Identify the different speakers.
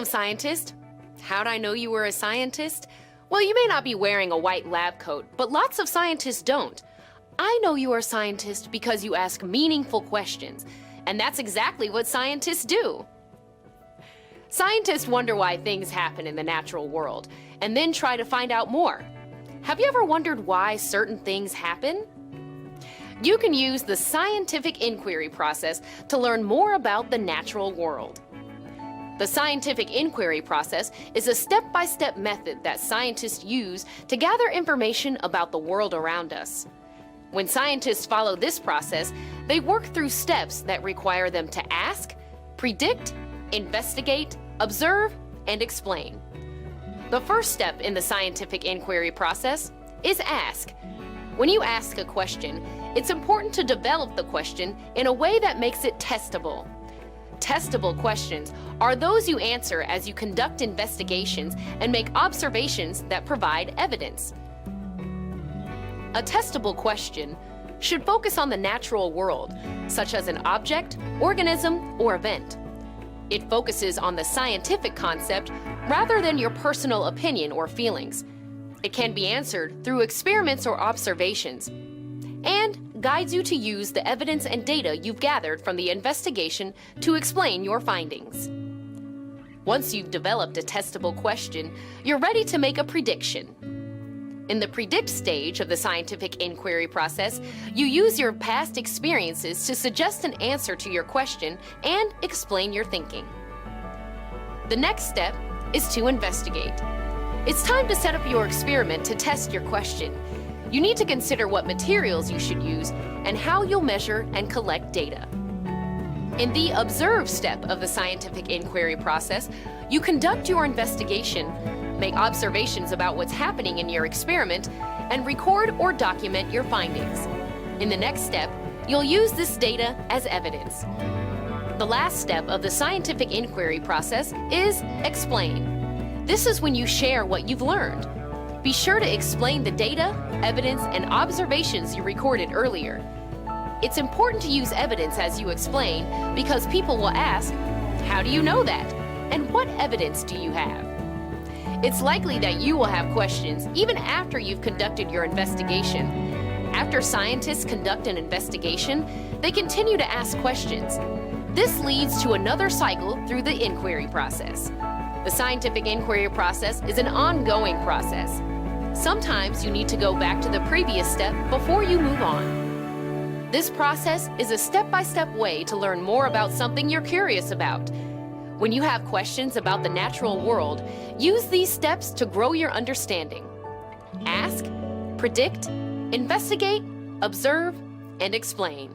Speaker 1: scientist. How'd I know you were a scientist? Well, you may not be wearing a white lab coat, but lots of scientists don't. I know you are a scientist because you ask meaningful questions, and that's exactly what scientists do. Scientists wonder why things happen in the natural world, and then try to find out more. Have you ever wondered why certain things happen? You can use the scientific inquiry process to learn more about the natural world. The scientific inquiry process is a step-by-step method that scientists use to gather information about the world around us. When scientists follow this process, they work through steps that require them to ask, predict, investigate, observe, and explain. The first step in the scientific inquiry process is ask. When you ask a question, it's important to develop the question in a way that makes it testable. Testable questions are those you answer as you conduct investigations and make observations that provide evidence. A testable question should focus on the natural world, such as an object, organism, or event. It focuses on the scientific concept rather than your personal opinion or feelings. It can be answered through experiments or observations, and guides you to use the evidence and data you've gathered from the investigation to explain your findings. Once you've developed a testable question, you're ready to make a prediction. In the predict stage of the scientific inquiry process, you use your past experiences to suggest an answer to your question and explain your thinking. The next step is to investigate. It's time to set up your experiment to test your question. You need to consider what materials you should use and how you'll measure and collect data. In the observe step of the scientific inquiry process, you conduct your investigation, make observations about what's happening in your experiment, and record or document your findings. In the next step, you'll use this data as evidence. The last step of the scientific inquiry process is explain. This is when you share what you've learned. Be sure to explain the data, evidence, and observations you recorded earlier. It's important to use evidence as you explain because people will ask, how do you know that? And what evidence do you have? It's likely that you will have questions even after you've conducted your investigation. After scientists conduct an investigation, they continue to ask questions. This leads to another cycle through the inquiry process. The scientific inquiry process is an ongoing process. Sometimes you need to go back to the previous step before you move on. This process is a step-by-step way to learn more about something you're curious about. When you have questions about the natural world, use these steps to grow your understanding. Ask, predict, investigate, observe, and explain.